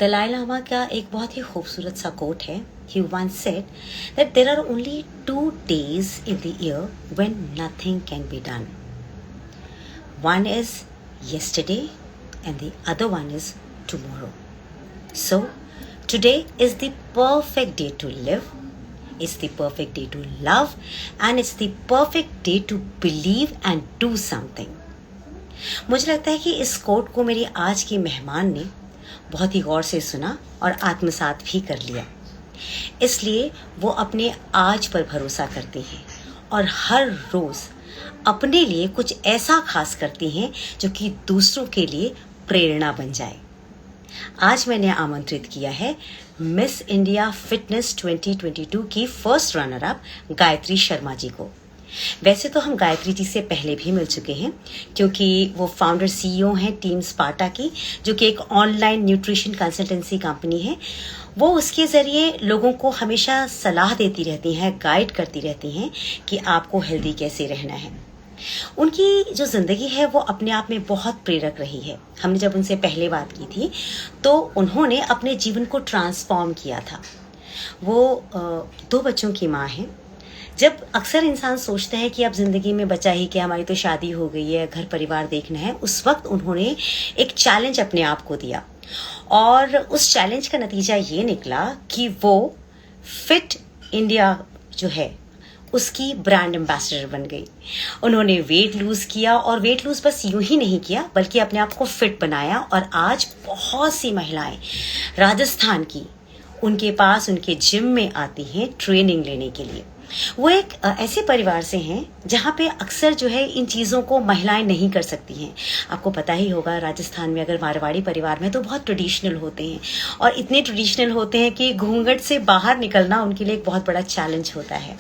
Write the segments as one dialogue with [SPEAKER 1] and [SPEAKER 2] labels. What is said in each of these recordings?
[SPEAKER 1] दलाई लामा का एक बहुत ही खूबसूरत सा कोट है. He once said that there are only 2 days in the year when nothing can be done. One is yesterday and the other one is tomorrow. So, today is the perfect day to live. It's the perfect day to love, and it's the perfect day to believe and do something. मुझे लगता है कि इस coat को मेरी आज की मेहमान ने बहुत ही गौर से सुना और आत्मसात भी कर लिया. इसलिए वो अपने आज पर भरोसा करती हैं और हर रोज़ अपने लिए कुछ ऐसा खास करती हैं जो कि दूसरों के लिए प्रेरणा बन जाए. आज मैंने आमंत्रित किया है मिस इंडिया फिटनेस 2022 की first runner up Gayatri Sharma ji को. वैसे तो हम गायत्री जी से पहले भी मिल चुके हैं क्योंकि वो फाउंडर सीईओ हैं टीम स्पार्टा की, जो कि एक ऑनलाइन न्यूट्रिशन कंसल्टेंसी कंपनी है. वो उसके ज़रिए लोगों को हमेशा सलाह देती रहती हैं, गाइड करती रहती हैं कि आपको हेल्दी कैसे रहना है. उनकी जो ज़िंदगी है वो अपने आप में बहुत प्रेरक रही है. हमने जब उनसे पहले बात की थी तो उन्होंने अपने जीवन को ट्रांसफॉर्म किया था. वो 2 बच्चों की माँ हैं. जब अक्सर इंसान सोचता है कि अब ज़िंदगी में बचा ही क्या, हमारी तो शादी हो गई है, घर परिवार देखना है, उस वक्त उन्होंने एक चैलेंज अपने आप को दिया और उस चैलेंज का नतीजा ये निकला कि वो फिट इंडिया जो है उसकी ब्रांड एम्बेसडर बन गई. उन्होंने वेट लूज़ किया और वेट लूज़ बस यूं ही नहीं किया बल्कि अपने आप को फिट बनाया और आज बहुत सी महिलाएं राजस्थान की उनके पास उनके जिम में आती हैं ट्रेनिंग लेने के लिए. वो एक ऐसे परिवार से हैं जहाँ पे अक्सर जो है इन चीज़ों को महिलाएं नहीं कर सकती हैं. आपको पता ही होगा राजस्थान में अगर मारवाड़ी परिवार में तो बहुत ट्रेडिशनल होते हैं और इतने ट्रेडिशनल होते हैं कि घूंघट से बाहर निकलना उनके लिए एक बहुत बड़ा चैलेंज होता है.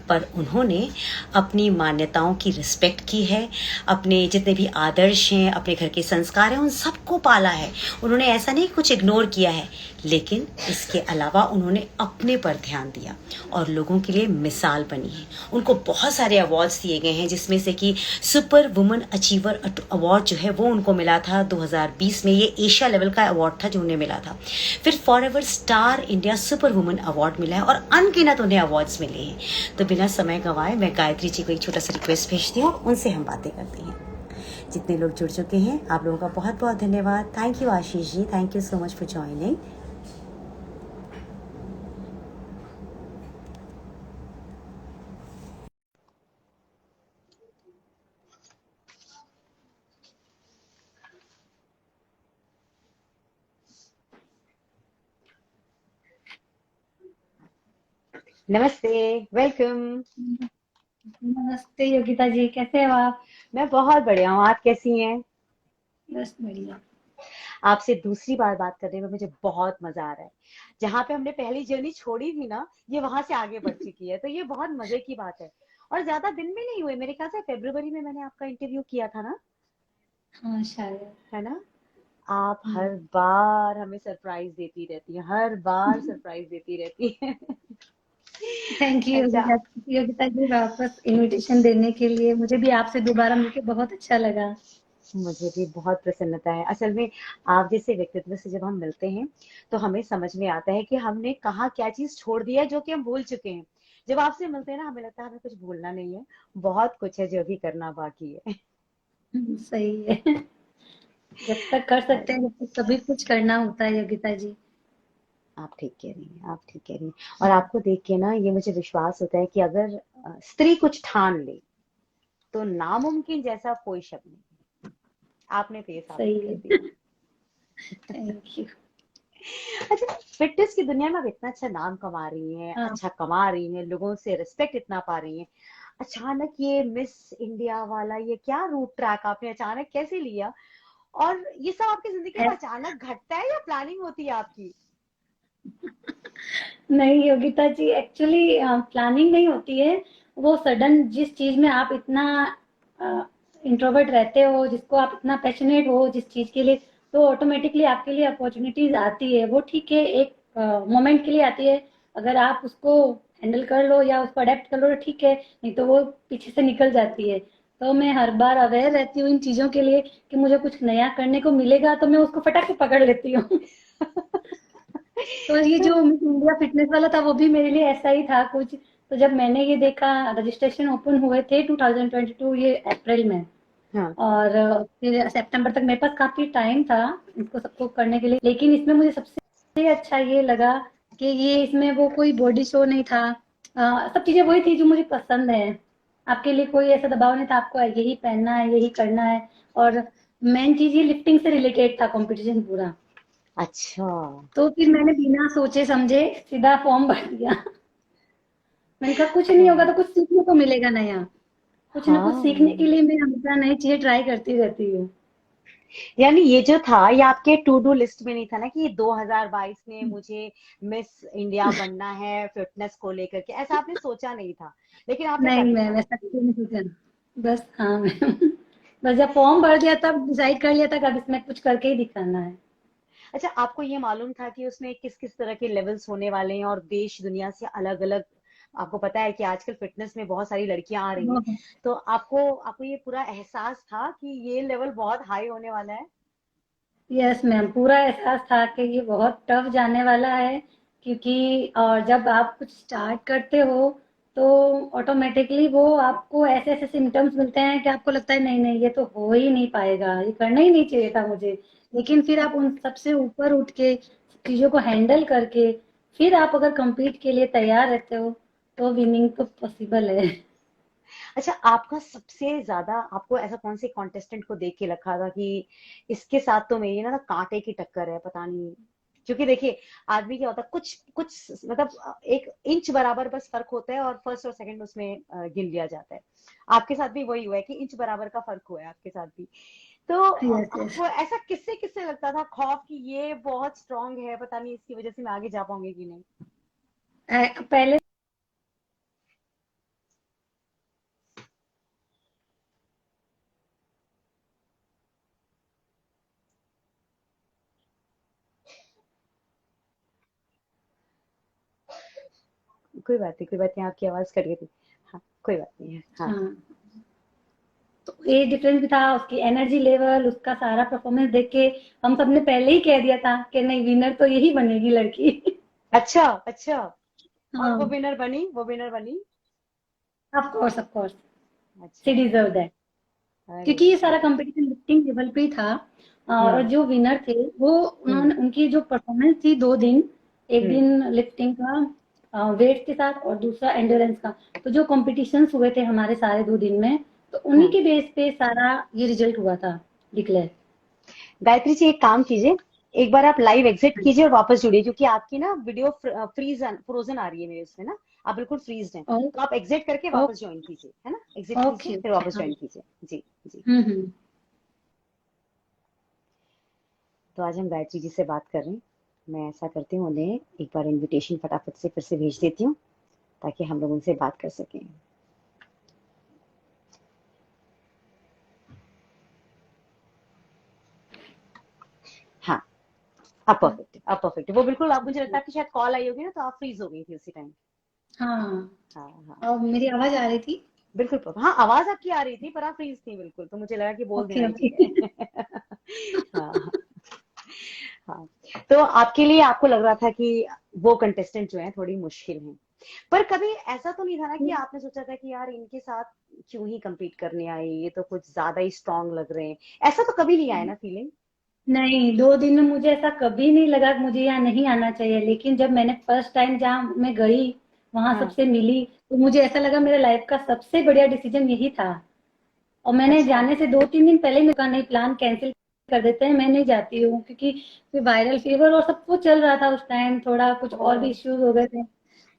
[SPEAKER 1] पर उन्होंने अपनी मान्यताओं की रिस्पेक्ट की है, अपने जितने भी आदर्श हैं, अपने घर के संस्कार हैं, उन सबको पाला है. उन्होंने ऐसा नहीं कुछ इग्नोर किया है, लेकिन इसके अलावा उन्होंने अपने पर ध्यान दिया और लोगों के लिए मिसाल बनी है. उनको बहुत सारे अवार्ड्स दिए गए हैं जिसमें से कि सुपर वुमन अचीवर अवार्ड जो है वो उनको मिला था 2020 में. ये एशिया लेवल का अवार्ड था जो उन्हें मिला था. फिर forever star India super woman award मिला है और अनगिनत उन्हें अवार्ड्स मिले हैं. तो बिना समय गंवाए मैं गायत्री जी को एक छोटा सा रिक्वेस्ट भेजती हूँ, उनसे हम बातें करते हैं. जितने लोग जुड़ चुके हैं आप लोगों का बहुत बहुत धन्यवाद. Thank you Ashish ji, thank you so much for joining. नमस्ते, वेलकम.
[SPEAKER 2] नमस्ते योगिता जी, कैसे हो आप?
[SPEAKER 1] मैं बहुत बढ़िया हूँ, आप कैसी हैं?
[SPEAKER 2] बस बढ़िया.
[SPEAKER 1] आपसे दूसरी बार बात करने में मुझे बहुत मजा आ रहा है. जहाँ पे हमने पहली जर्नी छोड़ी थी ना, ये वहां से आगे बढ़ चुकी है, तो ये बहुत मजे की बात है. और ज्यादा दिन में नहीं हुए, मेरे ख्याल से फरवरी में मैंने आपका इंटरव्यू किया था ना,
[SPEAKER 2] हाँ शायद.
[SPEAKER 1] है ना? आप हर बार हमें सरप्राइज देती रहती हैं, हर बार सरप्राइज देती रहती हैं.
[SPEAKER 2] थैंक यू
[SPEAKER 1] अच्छा,
[SPEAKER 2] योगिता जी, वापस इनविटेशन देने के लिए. मुझे भी आपसे दोबारा मिलकर बहुत अच्छा लगा.
[SPEAKER 1] मुझे भी बहुत प्रसन्नता है. असल में आप जैसे व्यक्तित्व से जब हम मिलते हैं तो हमें समझ में आता है कि हमने कहाँ क्या चीज छोड़ दिया है जो कि हम भूल चुके हैं. जब आपसे मिलते हैं ना हमें लगता है हमें कुछ भूलना नहीं है, बहुत कुछ है जो भी करना बाकी है.
[SPEAKER 2] सही है. जब तक कर सकते हैं, जब तक सभी कुछ करना होता है योगिता जी.
[SPEAKER 1] आप ठीक कह रही हैं, आप ठीक कह रही हैं. और आपको देख के ना ये मुझे विश्वास होता है कि अगर स्त्री कुछ ठान ले तो नामुमकिन जैसा कोई शब्द नहीं. आपने तो ये साबित
[SPEAKER 2] सही
[SPEAKER 1] कर
[SPEAKER 2] है.
[SPEAKER 1] दिया.
[SPEAKER 2] Thank you.
[SPEAKER 1] अच्छा, फिटनेस की दुनिया में आप इतना अच्छा नाम कमा रही हैं,
[SPEAKER 2] हाँ.
[SPEAKER 1] अच्छा कमा रही हैं, लोगों से रिस्पेक्ट इतना पा रही हैं. अचानक ये मिस इंडिया वाला ये क्या रूट ट्रैक आपने अचानक कैसे लिया? और ये सब आपकी जिंदगी में अचानक घटता है या प्लानिंग होती है आपकी?
[SPEAKER 2] नहीं योगिता जी, एक्चुअली प्लानिंग नहीं होती है. वो सडन जिस चीज में आप इतना इंट्रोवर्ट रहते हो, जिसको आप इतना पैशनेट हो जिस चीज के लिए, तो ऑटोमेटिकली आपके लिए अपॉर्चुनिटीज आती है. वो ठीक है, एक मोमेंट के लिए आती है. अगर आप उसको हैंडल कर लो या उसको अडेप्ट कर लो तो ठीक है, नहीं तो वो पीछे से निकल जाती है. तो मैं हर बार अवेयर रहती हूँ इन चीजों के लिए कि मुझे कुछ नया करने को मिलेगा तो मैं उसको फटाक से पकड़ लेती हूँ. तो ये जो मिस इंडिया फिटनेस वाला था वो भी मेरे लिए ऐसा ही था कुछ। तो जब मैंने ये देखा, रजिस्ट्रेशन ओपन हुए थे 2022 ये अप्रैल में,
[SPEAKER 1] हाँ।
[SPEAKER 2] और फिर सितंबर तक मेरे पास काफी टाइम था इसको सबको करने के लिए। लेकिन इसमें मुझे सबसे अच्छा ये लगा कि ये इसमें वो कोई बॉडी शो नहीं था। सब चीजें वही थी जो मुझे पसंद है। आपके लिए कोई ऐसा दबाव नहीं था आपको यही पहनना है यही करना है। और मेन चीज ये लिफ्टिंग से रिलेटेड था कंपटीशन पूरा।
[SPEAKER 1] अच्छा।
[SPEAKER 2] तो फिर मैंने बिना सोचे समझे सीधा फॉर्म भर दिया। मैंने कहा कुछ नहीं होगा
[SPEAKER 1] हाँ।
[SPEAKER 2] तो कुछ सीखने को मिलेगा नया। कुछ ना कुछ सीखने के
[SPEAKER 1] हाँ,
[SPEAKER 2] लिए मैं हमेशा नई चीजें ट्राई करती रहती हूँ।
[SPEAKER 1] यानी ये जो था ये आपके टू डू लिस्ट में नहीं था ना कि 2022 में मुझे मिस इंडिया बनना है फिटनेस को लेकर के, ऐसा आपने सोचा नहीं था, लेकिन आपने कर
[SPEAKER 2] नहीं, मैं
[SPEAKER 1] लिया।
[SPEAKER 2] वैसा कुछ नहीं सोचा। बस हाँ मैं बस जब फॉर्म भर दिया तब डिसाइड कर लिया था कि अब इसमें कुछ करके ही दिखाना है।
[SPEAKER 1] अच्छा, आपको ये मालूम था कि उसमें किस किस तरह के लेवल्स होने वाले हैं और देश दुनिया से अलग अलग, आपको पता है कि आजकल फिटनेस में बहुत सारी लड़कियां आ रही हैं,
[SPEAKER 2] हाँ,
[SPEAKER 1] तो आपको आपको ये पूरा एहसास था कि ये लेवल बहुत हाई होने वाला है?
[SPEAKER 2] यस मैम, पूरा एहसास था कि ये बहुत टफ जाने वाला है। क्योंकि और जब आप कुछ स्टार्ट करते हो तो ऑटोमेटिकली वो आपको ऐसे ऐसे सिम्टम्स मिलते हैं कि आपको लगता है नहीं नहीं ये तो हो ही नहीं पाएगा, ये करना ही नहीं चाहिए था मुझे। लेकिन फिर आप उन सबसे ऊपर उठ के चीजों को हैंडल करके फिर आप अगर compete के लिए तैयार रहते हो तो विनिंग तो पॉसिबल है।
[SPEAKER 1] अच्छा, आपका सबसे ज्यादा आपको ऐसा कौन से कॉन्टेस्टेंट को देख के लगा था कि इसके साथ तो मेरी ना कांटे की टक्कर है, पता नहीं? क्योंकि देखिए, आदमी क्या होता है, कुछ कुछ मतलब एक इंच बराबर बस फर्क होता है और फर्स्ट और सेकंड उसमें गिन लिया जाता है। आपके साथ भी वही हुआ है कि इंच बराबर का फर्क हुआ है आपके साथ भी। तो
[SPEAKER 2] यस यस।
[SPEAKER 1] आपको ऐसा किससे किससे लगता था खौफ कि ये बहुत स्ट्रांग है, पता नहीं इसकी वजह से मैं आगे जा पाऊंगी कि नहीं?
[SPEAKER 2] पहले
[SPEAKER 1] कोई बात नहीं, कोई बात नहीं, आपकी आवाज कट गई थी। हाँ, कोई बात नहीं है, हाँ।
[SPEAKER 2] हाँ, तो एज डिफरेंस भी था, उसकी एनर्जी लेवल, उसका सारा परफॉर्मेंस देख के हम सब ने पहले ही कह दिया था कि नहीं विनर तो यही बनेगी लड़की।
[SPEAKER 1] अच्छा, अच्छा। और वो
[SPEAKER 2] हाँ,
[SPEAKER 1] विनर बनी, वो विनर बनी।
[SPEAKER 2] Of course of course, she
[SPEAKER 1] अच्छा।
[SPEAKER 2] Deserve that.
[SPEAKER 1] अरे
[SPEAKER 2] क्योंकि ये सारा
[SPEAKER 1] चलिए।
[SPEAKER 2] कंपटीशन लिफ्टिंग लेवल पे ही था। और
[SPEAKER 1] हम्म।
[SPEAKER 2] जो विनर थे वो
[SPEAKER 1] हम्म।
[SPEAKER 2] उन्होंने उनकी जो परफॉर्मेंस थी 2 दिन, एक
[SPEAKER 1] हम्म।
[SPEAKER 2] दिन लिफ्टिंग का वेट के साथ और दूसरा एंड्योरेंस का। तो जो कॉम्पिटिशन्स हुए थे हमारे सारे 2 दिन में, तो उन्हीं
[SPEAKER 1] हाँ,
[SPEAKER 2] के बेस पे सारा ये रिजल्ट हुआ था डिक्लेयर।
[SPEAKER 1] गायत्री जी एक काम कीजिए, एक बार आप लाइव एग्जिट कीजिए और वापस जुड़िए, क्योंकि आपकी ना वीडियो फ्रीज फ्रोजन आ रही है मेरे उसमें ना, आप बिल्कुल फ्रीज हैं, तो आप एग्जिट करके वापस
[SPEAKER 2] ओके
[SPEAKER 1] ज्वाइन कीजिए, है ना, एग्जिट कीजिए
[SPEAKER 2] ओके
[SPEAKER 1] फिर
[SPEAKER 2] ओके
[SPEAKER 1] वापस
[SPEAKER 2] हाँ।
[SPEAKER 1] ज्वाइन कीजिए। जी। जी।
[SPEAKER 2] हम्म।
[SPEAKER 1] तो आज हम गायत्री जी से बात कर रहे हैं। मैं ऐसा करती हूँ, उन्हें एक बार इनविटेशन फटाफट से फिर से भेज देती हूँ ताकि हम लोग उनसे बात कर सकें। हाँ, अब परफेक्ट है, अब परफेक्ट है, वो बिल्कुल, आप मुझे लगता है कि शायद कॉल आई होगी ना, तो आप फ्रीज हो गई थी उसी टाइम।
[SPEAKER 2] हाँ,
[SPEAKER 1] हाँ, हाँ।
[SPEAKER 2] और मेरी आवाज आ रही थी।
[SPEAKER 1] बिल्कुल हाँ, आवाज आपकी आ रही थी पर आप फ्रीज थी बिल्कुल, तो मुझे लगा कि बोल
[SPEAKER 2] ओके
[SPEAKER 1] देना ही
[SPEAKER 2] ओके।
[SPEAKER 1] चाहिए। हाँ, हाँ। हाँ। तो आपके लिए, आपको लग रहा था कि वो कंटेस्टेंट जो है थोड़ी मुश्किल है, पर कभी ऐसा तो नहीं था ना कि आपने सोचा था कि यार इनके साथ क्यों ही compete करने आई, ये तो कुछ ज्यादा ही स्ट्रांग लग रहे हैं, ऐसा तो कभी नहीं आया ना फीलिंग?
[SPEAKER 2] नहीं, 2 दिन में मुझे ऐसा कभी नहीं लगा कि मुझे यहाँ नहीं आना चाहिए। लेकिन जब मैंने फर्स्ट टाइम जहाँ मैं गई वहां
[SPEAKER 1] हाँ।
[SPEAKER 2] सबसे मिली तो मुझे ऐसा लगा मेरे लाइफ का सबसे बढ़िया डिसीजन यही था। और मैंने
[SPEAKER 1] अच्छा।
[SPEAKER 2] जाने से 2-3 दिन पहले ही मैं कहा नहीं, प्लान कैंसिल कर देते हैं, मैं नहीं जाती हूँ। क्योंकि फिर वायरल फीवर और सब कुछ चल रहा था उस टाइम, थोड़ा कुछ
[SPEAKER 1] ओ।
[SPEAKER 2] और भी इश्यूज हो गए थे।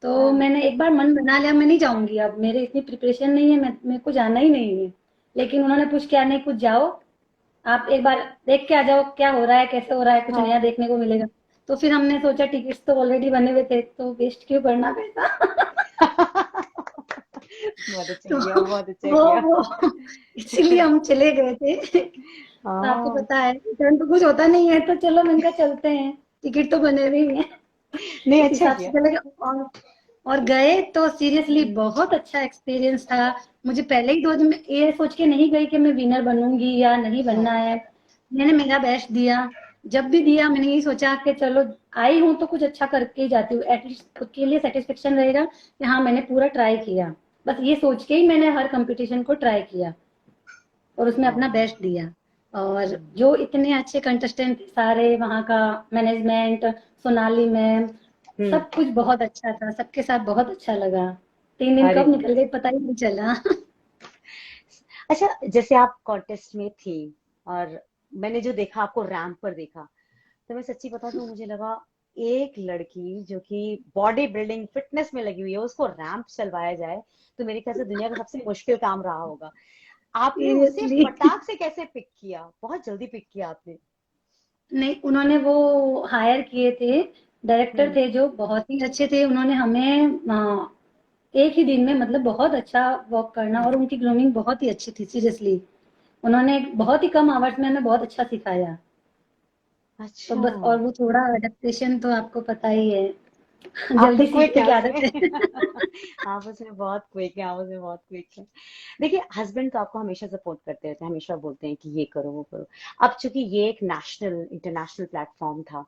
[SPEAKER 2] तो
[SPEAKER 1] हाँ।
[SPEAKER 2] मैंने एक बार मन बना लिया मैं नहीं जाऊंगी, अब मेरे इतनी प्रिपरेशन नहीं है, मैं मेरे को जाना ही नहीं है। लेकिन उन्होंने पूछ किया नहीं कुछ जाओ, आप एक बार देख के आ जाओ क्या हो रहा है कैसे हो रहा है, कुछ
[SPEAKER 1] हाँ।
[SPEAKER 2] नया देखने को मिलेगा। तो फिर हमने सोचा टिकट्स तो ऑलरेडी बने हुए थे तो वेस्ट क्यों करना पैसा।
[SPEAKER 1] बहुत अच्छा
[SPEAKER 2] तो
[SPEAKER 1] किया, बहुत अच्छा
[SPEAKER 2] वो
[SPEAKER 1] किया।
[SPEAKER 2] वो इसीलिए हम चले गए थे। आपको
[SPEAKER 1] हाँ।
[SPEAKER 2] पता है रिटर्न तो कुछ होता नहीं है, तो चलो मैंने कहा चलते हैं, टिकट तो बने हुए ही हैं।
[SPEAKER 1] नहीं,
[SPEAKER 2] इस
[SPEAKER 1] अच्छा
[SPEAKER 2] हिसाब से
[SPEAKER 1] किया।
[SPEAKER 2] चले गए। और गए तो सीरियसली बहुत अच्छा एक्सपीरियंस था। मुझे पहले ही 2 दिन में ये सोच के नहीं गई कि मैं विनर बनूंगी या नहीं बनना
[SPEAKER 1] हाँ।
[SPEAKER 2] है। मैंने मेरा बेस्ट दिया। जब भी दिया मैंने यही सोचा कि चलो आई हूँ तो कुछ अच्छा करके ही जाती हूँ, एटलीस्ट खुद के लिए सेटिस्फेक्शन रहेगा कि हाँ मैंने पूरा ट्राई किया। बस ये सोच के ही मैंने हर कंपटीशन को ट्राई किया और उसमें अपना
[SPEAKER 1] वाह।
[SPEAKER 2] बेस्ट दिया। और जो इतने अच्छे कंटेस्टेंट सारे वहाँ का मैनेजमेंट, सोनाली मैम,
[SPEAKER 1] हम्म।
[SPEAKER 2] सब कुछ बहुत अच्छा था, सबके साथ बहुत अच्छा लगा। 3 दिन
[SPEAKER 1] अरे
[SPEAKER 2] कब
[SPEAKER 1] वाह।
[SPEAKER 2] निकल गए पता ही नहीं चला।
[SPEAKER 1] अच्छा, जैसे आप कॉन्टेस्ट में थी और मैंने जो देखा, आपको रैंप पर देखा, तो मैं सच्ची बताऊं तो मुझे लगा एक लड़की जो कि बॉडी बिल्डिंग फिटनेस में लगी हुई है उसको रैंप चलवाया जाए, तो मेरे ख्याल से दुनिया का सबसे मुश्किल काम रहा होगा। आपने उसे
[SPEAKER 2] सीरियसली।
[SPEAKER 1] फटाक से कैसे पिक किया, बहुत जल्दी पिक किया आपने।
[SPEAKER 2] नहीं, उन्होंने वो हायर किए थे, डायरेक्टर
[SPEAKER 1] हम्म।
[SPEAKER 2] थे जो बहुत ही अच्छे थे। उन्होंने हमें एक ही दिन में मतलब बहुत अच्छा वर्क करना, और उनकी ग्रूमिंग बहुत ही अच्छी थी सीरियसली। उन्होंने बहुत ही कम आवर्स में हमें बहुत अच्छा सिखाया। तो
[SPEAKER 1] अच्छा।
[SPEAKER 2] बस, और वो थोड़ा अडेप्टेशन तो आपको पता ही है।
[SPEAKER 1] आप तो
[SPEAKER 2] जल्दी
[SPEAKER 1] क्विक
[SPEAKER 2] सीखने
[SPEAKER 1] है
[SPEAKER 2] की
[SPEAKER 1] उसमें।
[SPEAKER 2] आदत है।
[SPEAKER 1] आप उसमें बहुत क्विक है, आप उसमें बहुत क्विक है। देखिए, हस्बैंड तो आपको हमेशा सपोर्ट करते रहते हैं, हमेशा बोलते हैं कि ये करो वो करो। अब चूंकि ये एक नेशनल इंटरनेशनल प्लेटफॉर्म था,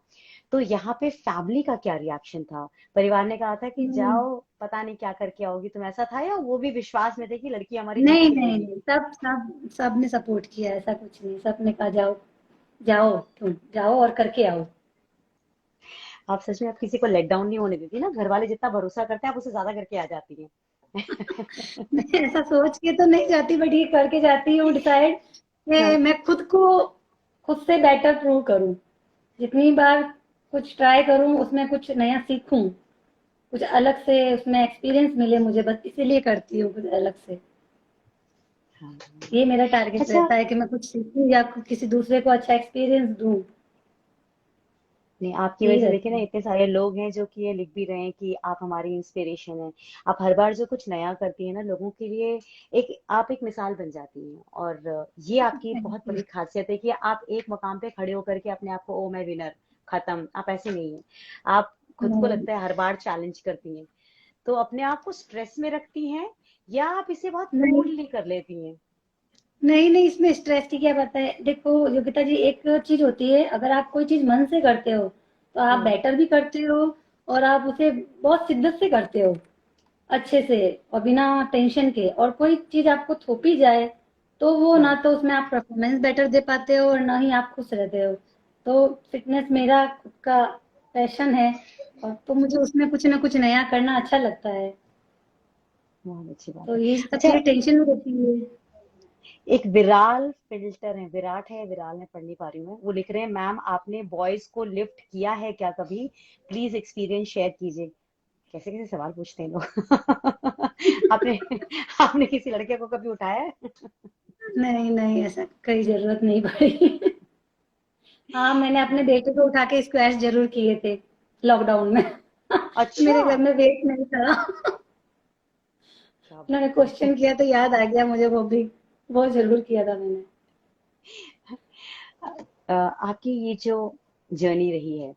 [SPEAKER 1] तो यहाँ पे फैमिली का क्या रिएक्शन था? परिवार ने कहा था कि
[SPEAKER 2] हम्म,
[SPEAKER 1] जाओ पता नहीं क्या करके आओगी तुम, ऐसा था, या वो भी विश्वास में थे कि लड़की हमारी जीत
[SPEAKER 2] नहीं
[SPEAKER 1] के
[SPEAKER 2] नहीं
[SPEAKER 1] रहेगी?
[SPEAKER 2] नहीं, सब सब सबने सपोर्ट किया, ऐसा कुछ नहीं। सबने कहा जाओ, जाओ, तुम जाओ और करके आओ।
[SPEAKER 1] आप सच में, आप किसी को लेट डाउन नहीं होने देती ना, घर वाले जितना भरोसा करते हैं आप उससे ज्यादा करके आ जाती हैं।
[SPEAKER 2] मैं ऐसा सोच के तो नहीं जाती, बट ये करके जाती हूँ डिसाइड कि
[SPEAKER 1] हाँ।
[SPEAKER 2] मैं खुद को खुद से बेटर प्रूव करूँ। जितनी बार कुछ ट्राई करूँ उसमें कुछ नया सीखूं, कुछ अलग से उसमें एक्सपीरियंस मिले मुझे, बस इसीलिए करती हूँ कुछ अलग से।
[SPEAKER 1] हाँ।
[SPEAKER 2] ये मेरा टारगेट
[SPEAKER 1] अच्छा।
[SPEAKER 2] रहता है कि मैं कुछ सीखूं या किसी दूसरे को अच्छा एक्सपीरियंस दूं।
[SPEAKER 1] नहीं, आपकी वजह
[SPEAKER 2] यही
[SPEAKER 1] से देखिए
[SPEAKER 2] रहता
[SPEAKER 1] ना,
[SPEAKER 2] है।
[SPEAKER 1] इतने सारे लोग हैं जो कि ये लिख भी रहे हैं कि आप हमारी इंस्पिरेशन है। आप हर बार जो कुछ नया करती हैं ना लोगों के लिए, एक आप एक मिसाल बन जाती हैं। और ये आपकी
[SPEAKER 2] थैंक
[SPEAKER 1] बहुत
[SPEAKER 2] यू।
[SPEAKER 1] बड़ी खासियत है कि आप एक मकाम पे खड़े होकर के अपने आप को, ओ मैं विनर, खत्म, आप ऐसे नहीं है। आप खुद को
[SPEAKER 2] नहीं
[SPEAKER 1] लगता है हर बार चैलेंज करती हैं, तो अपने आप को स्ट्रेस में रखती हैं, या आप इसे बहुत
[SPEAKER 2] नहीं
[SPEAKER 1] कूलली कर लेती हैं?
[SPEAKER 2] नहीं नहीं, इसमें स्ट्रेस की क्या बात है? देखो योगिता जी, एक चीज होती है, अगर आप कोई चीज मन से करते हो तो आप
[SPEAKER 1] हम्म।
[SPEAKER 2] बेटर भी करते हो, और आप उसे बहुत शिद्दत से करते हो, अच्छे से, और बिना टेंशन के। और कोई चीज आपको थोपी जाए तो वो
[SPEAKER 1] हाँ।
[SPEAKER 2] ना तो उसमें आप परफॉर्मेंस बेटर दे पाते हो और ना ही आप खुश रहते हो। तो फिटनेस मेरा खुद का पैशन है, और तो मुझे उसमें कुछ ना कुछ नया करना अच्छा लगता है।
[SPEAKER 1] बहुत अच्छी बात
[SPEAKER 2] तो
[SPEAKER 1] है।
[SPEAKER 2] ये सब
[SPEAKER 1] अच्छा,
[SPEAKER 2] चीजें टेंशन में रहती है।
[SPEAKER 1] एक विराल फिल्टर है, विराट है या विराल है, पढ़ नहीं पा रही हूँ मैं, वो लिख रहे हैं, मैम आपने बॉयज को लिफ्ट किया है क्या कभी, प्लीज एक्सपीरियंस शेयर कीजिए। कैसे कैसे सवाल पूछते हैं लोग। आपने आपने किसी लड़के को कभी उठाया है?
[SPEAKER 2] नहीं नहीं, ऐसा कोई जरूरत नहीं पड़ी। हाँ, मैंने अपने
[SPEAKER 1] हाँ।
[SPEAKER 2] बेटे को उठा के स्क्वैश जरूर किए थे लॉकडाउन में।
[SPEAKER 1] अच्छा।
[SPEAKER 2] मेरे घर में वेट नहीं था।
[SPEAKER 1] क्या
[SPEAKER 2] उन्होंने
[SPEAKER 1] बात है।
[SPEAKER 2] क्वेश्चन किया तो याद आ गया मुझे, वो भी वो जरूर किया था मैंने।
[SPEAKER 1] आपकी ये जो जर्नी रही है,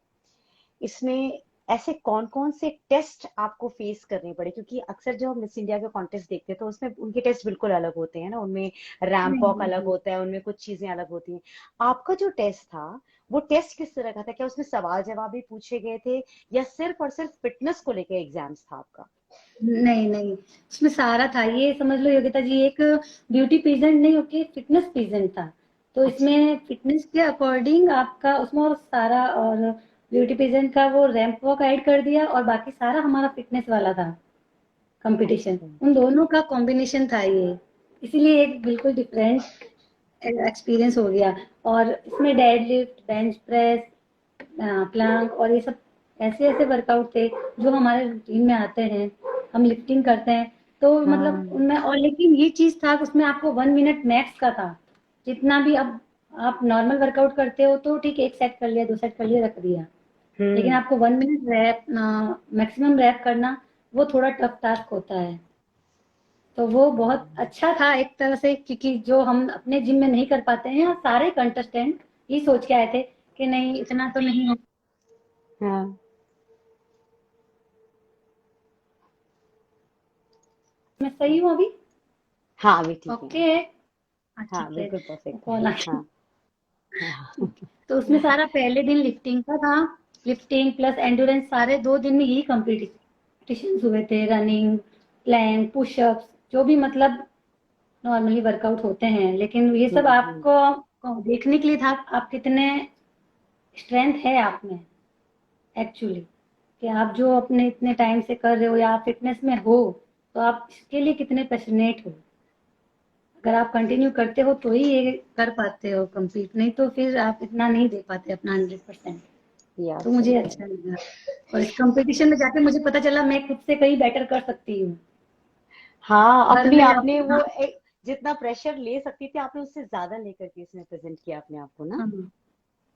[SPEAKER 1] इसमें ऐसे कौन कौन से टेस्ट आपको फेस करने पड़े? क्योंकि अक्सर जो हम मिस इंडिया के कॉन्टेस्ट देखते हैं तो उसमें उनके टेस्ट बिल्कुल अलग होते हैं ना, उनमें रैंप
[SPEAKER 2] नहीं
[SPEAKER 1] वॉक
[SPEAKER 2] नहीं
[SPEAKER 1] अलग
[SPEAKER 2] नहीं
[SPEAKER 1] होता है, उनमें कुछ चीजें अलग होती हैं। आपका जो टेस्ट था, वो टेस्ट किस तरह का था? क्या उसमें सवाल जवाब भी पूछे गए थे, या सिर्फ और सिर्फ फिटनेस को लेकर एग्जाम्स था आपका?
[SPEAKER 2] नहीं नहीं, उसमें सारा था। ये समझ लो योगिता जी, एक ब्यूटी पेजेंट नहीं होके फिटनेस पेजेंट था। तो
[SPEAKER 1] अच्छा।
[SPEAKER 2] इसमें फिटनेस के अकॉर्डिंग आपका उसमें और सारा, और ब्यूटी पेजेंट का वो रैंप वॉक ऐड कर दिया, और बाकी सारा हमारा फिटनेस वाला था कंपटीशन।
[SPEAKER 1] अच्छा।
[SPEAKER 2] उन दोनों का कॉम्बिनेशन था ये, इसीलिए एक बिल्कुल डिफरेंट एक्सपीरियंस हो गया। और इसमें dead lift, bench press, plank और ये सब ऐसे ऐसे वर्कआउट थे जो हमारे रूटीन में आते हैं, हम लिफ्टिंग करते हैं। तो मतलब
[SPEAKER 1] हाँ।
[SPEAKER 2] उनमें, और लेकिन ये चीज था कि उसमें आपको 1 मिनट मैक्स का था। जितना भी अब आप नॉर्मल वर्कआउट करते हो तो ठीक है, एक सेट कर लिया, 2 सेट कर लिया, रख दिया। लेकिन
[SPEAKER 1] हम्म।
[SPEAKER 2] आपको 1 मिनट रैप, मैक्सिमम रैप करना, वो थोड़ा टफ टास्क होता है। तो वो बहुत अच्छा था एक तरह से, क्योंकि जो हम अपने जिम में नहीं कर पाते हैं, और सारे कंटेस्टेंट ये सोच के आए थे कि नहीं इतना तो नहीं हो।
[SPEAKER 1] हाँ।
[SPEAKER 2] मैं सही हूँ अभी?
[SPEAKER 1] हाँ, अभी ठीक है।
[SPEAKER 2] ओके। हाँ
[SPEAKER 1] हाँ,
[SPEAKER 2] ठीक है।
[SPEAKER 1] बिल्कुल परफेक्ट
[SPEAKER 2] कॉल
[SPEAKER 1] है।
[SPEAKER 2] आ
[SPEAKER 1] हाँ।
[SPEAKER 2] गया।
[SPEAKER 1] हाँ।
[SPEAKER 2] ठीक है। तो उसमें सारा पहले दिन लिफ्टिंग का था। लिफ्टिंग प्लस एंड्योरेंस सारे 2 दिन में यही कॉम्पिटिशन हुए थे। रनिंग, प्लैंक, पुशअप्स, जो भी मतलब नॉर्मली वर्कआउट होते हैं, लेकिन ये सब
[SPEAKER 1] हम्म।
[SPEAKER 2] आपको देखने के लिए था आप कितने स्ट्रेंथ है आप में एक्चुअली, कि आप जो अपने इतने टाइम से कर रहे हो या आप फिटनेस में हो, तो आप इसके लिए कितने पैशनेट हो। अगर आप कंटिन्यू करते हो तो ही ये कर पाते हो कंप्लीट, नहीं तो फिर आप इतना नहीं दे पाते अपना 100%।
[SPEAKER 1] या
[SPEAKER 2] तो
[SPEAKER 1] सही
[SPEAKER 2] मुझे
[SPEAKER 1] कह रहे
[SPEAKER 2] अच्छा लगा, और इस कंपटीशन में जाके मुझे पता चला मैं खुद से कहीं बेटर कर सकती हूँ।
[SPEAKER 1] हाँ,
[SPEAKER 2] घर
[SPEAKER 1] अपने
[SPEAKER 2] में
[SPEAKER 1] आपने
[SPEAKER 2] अपना,
[SPEAKER 1] वो जितना प्रेशर ले सकती थी आपने उससे ज्यादा लेकर के इसमें प्रेजेंट किया अपने आप को ना।
[SPEAKER 2] हाँ,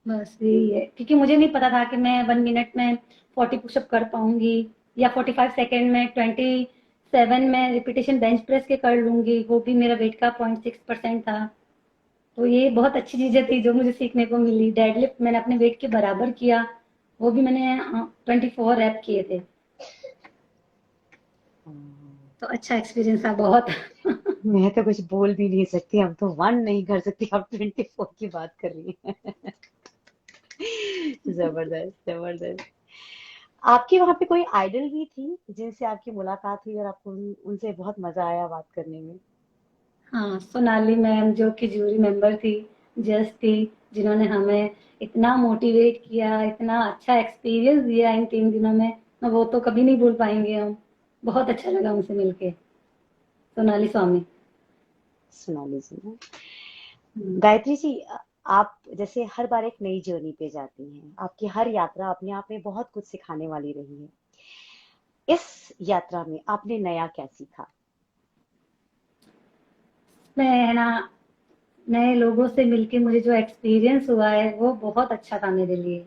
[SPEAKER 2] बस यही है, क्योंकि मुझे नहीं पता था कि मैं 1 मिनट में 40 पुशअप कर पाऊंगी, या 45 सेकेंड में 27 में रिपीटेशन बेंच प्रेस के कर लूंगी, वो भी मेरा वेट का 0.6% था। तो ये बहुत अच्छी चीजें थी जो मुझे सीखने को मिली। डेडलिफ्ट मैंने अपने वेट के बराबर किया, वो भी मैंने 24 रैप किए थे।
[SPEAKER 1] हाँ।
[SPEAKER 2] तो अच्छा एक्सपीरियंस था बहुत।
[SPEAKER 1] मैं तो कुछ बोल भी नहीं सकती, हम तो 1 नहीं कर सकती, आप 24 की बात कर रही हैं। जबरदस्त जबरदस्त। आपकी वहां पे कोई आइडल भी थी जिनसे आपकी मुलाकात हुई और आपको उनसे बहुत मजा आया बात करने में?
[SPEAKER 2] हाँ, सोनाली मैम जो कि जूरी मेंबर थी, जज थी, जिन्होंने हमें इतना मोटिवेट किया, इतना अच्छा एक्सपीरियंस दिया इन 3 दिनों में, वो तो कभी नहीं भूल पाएंगे हम। बहुत अच्छा लगा उनसे मिलके, सोनाली स्वामी।
[SPEAKER 1] सुना लीजिए।
[SPEAKER 2] हम्म।
[SPEAKER 1] गायत्री जी, आप जैसे हर बार एक नई जर्नी पे जाती हैं, आपकी हर यात्रा अपने आप में बहुत कुछ सिखाने वाली रही है। इस यात्रा में आपने नया क्या सीखा?
[SPEAKER 2] मैं है ना, नए लोगों से मिलके मुझे जो एक्सपीरियंस हुआ है वो बहुत अच्छा था मेरे लिए।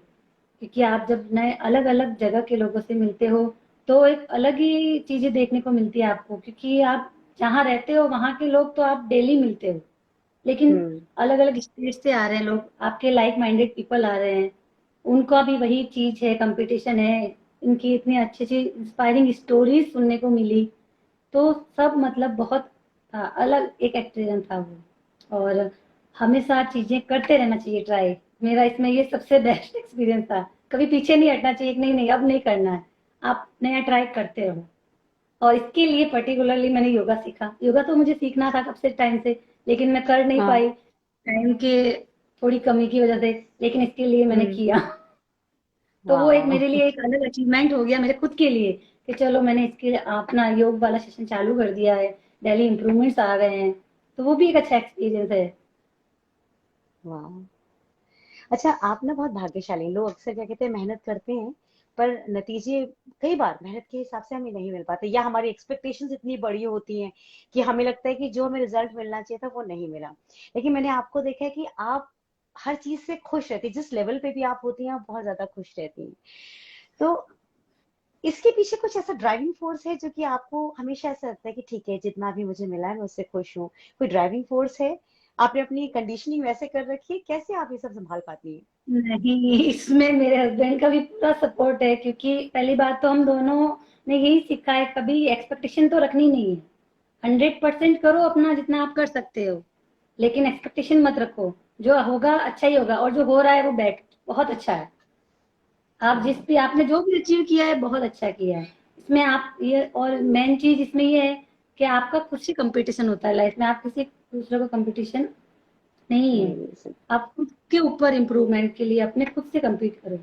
[SPEAKER 2] क्योंकि आप जब नए अलग अलग जगह के लोगों से मिलते हो, तो एक अलग ही चीजें देखने को मिलती है आपको, क्योंकि आप जहाँ रहते हो वहाँ के लोग तो आप डेली मिलते हो, लेकिन
[SPEAKER 1] हम्म।
[SPEAKER 2] अलग अलग स्टेट से आ रहे हैं लोग, आपके लाइक माइंडेड पीपल आ रहे हैं, उनका भी वही चीज है, कंपटीशन है। इनकी इतनी अच्छी अच्छी इंस्पायरिंग स्टोरीज सुनने को मिली। तो सब मतलब बहुत अलग एक एक्सपीरियंस था वो। और हमेशा चीजें करते रहना चाहिए ट्राई, मेरा इसमें ये सबसे बेस्ट एक्सपीरियंस था। कभी पीछे नहीं हटना चाहिए कि नहीं नहीं अब नहीं करना है, आप नया ट्राई करते रहो। और इसके लिए पर्टिकुलरली मैंने योगा सीखा। योगा तो मुझे सीखना था कब से टाइम से, लेकिन मैं कर नहीं
[SPEAKER 1] हाँ।
[SPEAKER 2] पाई टाइम के थोड़ी कमी की वजह से, लेकिन इसके लिए मैंने
[SPEAKER 1] हम्म।
[SPEAKER 2] किया। तो वो एक मेरे
[SPEAKER 1] वाह।
[SPEAKER 2] लिए एक अलग अचीवमेंट हो गया मेरे खुद के लिए, कि चलो मैंने इसके अपना योग वाला सेशन चालू कर दिया है, डेली इम्प्रूवमेंट्स आ गए हैं। तो वो भी एक अच्छा एक्सपीरियंस है।
[SPEAKER 1] वाह। अच्छा, आप ना बहुत भाग्यशाली हैं। लोग अक्सर क्या कहते हैं, मेहनत करते हैं पर नतीजे कई बार मेहनत के हिसाब से हमें नहीं मिल पाते, या हमारी एक्सपेक्टेशंस इतनी बड़ी होती हैं कि हमें लगता है कि जो हमें रिजल्ट मिलना चाहिए था वो नहीं मिला। लेकिन मैंने आपको देखा है कि आप हर चीज से खुश रहती हैं, जिस लेवल पे भी आप होती हैं आप बहुत ज्यादा खुश रहती हैं। तो इसके पीछे कुछ ऐसा ड्राइविंग फोर्स है जो कि आपको हमेशा ऐसा लगता है कि ठीक है, जितना भी मुझे मिला है मैं उससे खुश हूँ? कोई ड्राइविंग फोर्स है? आपने अपनी कंडीशनिंग वैसे कर रखी है, कैसे आप ये सब संभाल पाती हैं?
[SPEAKER 2] नहीं, इसमें मेरे हस्बैंड का भी पूरा सपोर्ट है, क्योंकि पहली बात तो हम दोनों ने यही सीखा है, कभी एक्सपेक्टेशन तो रखनी नहीं है। 100% करो अपना जितना आप कर सकते हो, लेकिन एक्सपेक्टेशन मत रखो। जो होगा अच्छा ही होगा, और जो हो रहा है वो बहुत अच्छा है। आप जिस
[SPEAKER 1] हाँ।
[SPEAKER 2] भी आपने जो भी अचीव किया है बहुत अच्छा किया है। इसमें आप ये, और मेन चीज इसमें ये है कि आपका खुद से कंपटीशन होता है लाइफ में, आप किसी दूसरे को कंपटीशन नहीं है।
[SPEAKER 1] नहीं मिल सकती।
[SPEAKER 2] आप खुद के ऊपर इम्प्रूवमेंट के लिए अपने खुद से compete करो,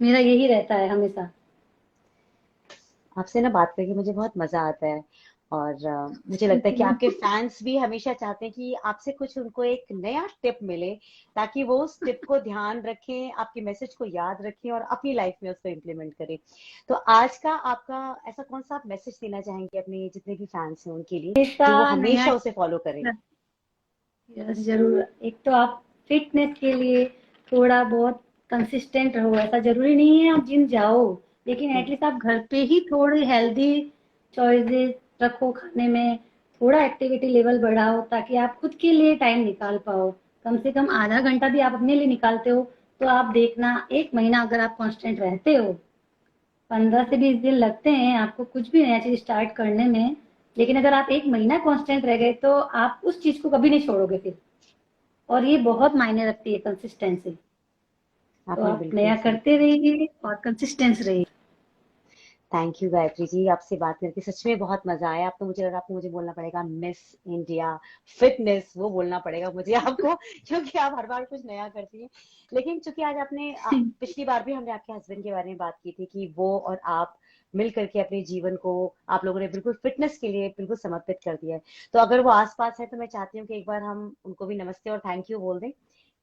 [SPEAKER 2] मेरा यही रहता है हमेशा।
[SPEAKER 1] आपसे ना बात करके मुझे बहुत मजा आता है, और मुझे लगता है कि आपके फैंस भी हमेशा चाहते हैं कि आपसे कुछ उनको एक नया टिप मिले, ताकि वो उस टिप को ध्यान रखें, आपके मैसेज को याद रखें और अपनी लाइफ में उसको इम्प्लीमेंट करें। तो आज का आपका ऐसा कौन सा आप मैसेज देना चाहेंगे अपने जितने भी फैंस हैं उनके लिए,
[SPEAKER 2] हमेशा
[SPEAKER 1] जो वो
[SPEAKER 2] नया,
[SPEAKER 1] हमेशा उसे फॉलो करें?
[SPEAKER 2] यस जरूर। एक तो आप फिटनेस के लिए थोड़ा बहुत कंसिस्टेंट रहो, ऐसा जरूरी नहीं है आप जिम जाओ, लेकिन
[SPEAKER 1] हम्म।
[SPEAKER 2] एटलीस्ट आप घर पे ही थोड़ी हेल्दी चॉइसेस रखो खाने में, थोड़ा एक्टिविटी लेवल बढ़ाओ, ताकि आप खुद के लिए टाइम निकाल पाओ। कम से कम आधा घंटा भी आप अपने लिए निकालते हो, तो आप देखना 1 महीना अगर आप कांस्टेंट रहते हो, 15 से 20 दिन लगते हैं आपको कुछ भी नया चीज स्टार्ट करने में, लेकिन अगर आप 1 महीना कांस्टेंट रह गए तो आप उस चीज को कभी नहीं छोड़ोगे फिर। और ये बहुत मायने रखती है कंसिस्टेंसी। तो
[SPEAKER 1] आपने
[SPEAKER 2] आप
[SPEAKER 1] बिल्कुल
[SPEAKER 2] नया
[SPEAKER 1] सही।
[SPEAKER 2] करते रहिए और कंसिस्टेंस रहिए।
[SPEAKER 1] थैंक यू गायत्री जी, आपसे बात करके सच में बहुत मजा आया। अब तो मुझे लग रहा है आपको मुझे बोलना पड़ेगा मिस इंडिया फिटनेस, वो बोलना पड़ेगा मुझे आपको, क्योंकि आप हर बार कुछ नया करती हैं। लेकिन चूंकि आज आपने पिछली बार भी हमने आपके हस्बैंड के बारे में बात की थी कि वो और आप मिल करके अपने जीवन को आप लोगों ने बिल्कुल फिटनेस के लिए बिल्कुल समर्पित कर दिया है। तो अगर वो आसपास है तो मैं चाहती हूँ कि एक बार हम उनको भी नमस्ते और थैंक यू बोल दें,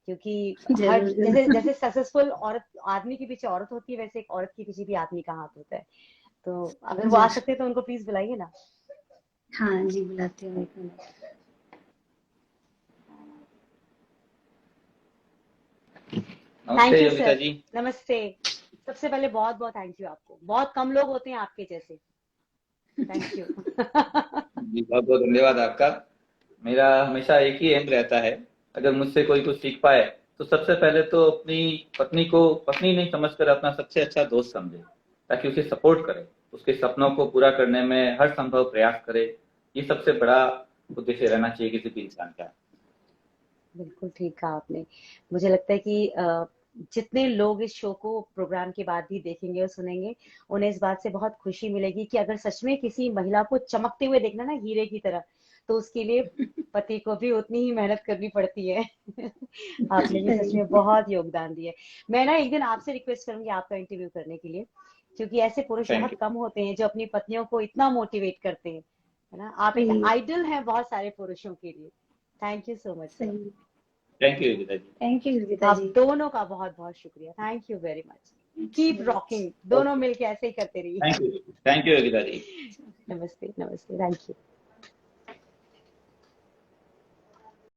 [SPEAKER 1] क्योंकि हर
[SPEAKER 2] जरूर
[SPEAKER 1] जैसे
[SPEAKER 2] जरूर।
[SPEAKER 1] जैसे सक्सेसफुल औरत आदमी के पीछे औरत होती है, वैसे एक औरत के पीछे भी आदमी का हाथ होता है। तो अगर वो आ
[SPEAKER 2] जरूर।
[SPEAKER 1] सकते हैं तो उनको प्लीज बुलाइए ना।
[SPEAKER 2] हाँ जी, बुलाती हूँ, एक मिनट।
[SPEAKER 1] थैंक
[SPEAKER 3] नमस्ते
[SPEAKER 1] यू
[SPEAKER 3] योगिता
[SPEAKER 1] सर।
[SPEAKER 3] जी।
[SPEAKER 1] नमस्ते। सबसे पहले बहुत बहुत थैंक यू आपको, बहुत कम लोग होते हैं आपके जैसे। Thank you.
[SPEAKER 3] जी बहुत बहुत धन्यवाद आपका। मेरा हमेशा एक ही एम रहता है, अगर मुझसे कोई कुछ सीख पाए तो सबसे पहले तो अपनी पत्नी को पत्नी नहीं समझकर अपना सबसे अच्छा दोस्त समझे, ताकि उसे सपोर्ट करे, उसके सपनों को पूरा करने में हर संभव प्रयास करे। ये सबसे बड़ा उद्देश्य रहना चाहिए किसी भी इंसान का।
[SPEAKER 1] बिल्कुल ठीक कहा आपने। मुझे लगता है कि जितने लोग इस शो को प्रोग्राम के बाद भी देखेंगे और सुनेंगे, उन्हें इस बात से बहुत खुशी मिलेगी कि अगर सच में किसी महिला को चमकते हुए देखना ना हीरे की तरह, तो उसके लिए पति को भी उतनी ही मेहनत करनी पड़ती है। आपने भी सच
[SPEAKER 2] सही।
[SPEAKER 1] में बहुत योगदान दिया है। मैं ना एक दिन आपसे रिक्वेस्ट करूंगी आपका इंटरव्यू करने के लिए, क्योंकि ऐसे पुरुष
[SPEAKER 3] थैंक
[SPEAKER 1] बहुत
[SPEAKER 3] यू।
[SPEAKER 1] कम होते हैं जो अपनी पत्नियों को इतना मोटिवेट करते हैं, है ना। आप एक
[SPEAKER 2] सही।
[SPEAKER 1] आइडल हैं बहुत सारे पुरुषों के लिए। Thank you so much sir.
[SPEAKER 2] सही।
[SPEAKER 3] Thank you Yogita ji.
[SPEAKER 2] Thank you Geeta
[SPEAKER 1] आप
[SPEAKER 2] जी।
[SPEAKER 1] दोनों का बहुत बहुत शुक्रिया। Thank you very much. Keep
[SPEAKER 2] so much.
[SPEAKER 1] Rocking, दोनों
[SPEAKER 3] ओके।
[SPEAKER 1] मिलके ऐसे ही करते रहिए।
[SPEAKER 3] Thank you Yogita ji.
[SPEAKER 1] नमस्ते नमस्ते, थैंक यू।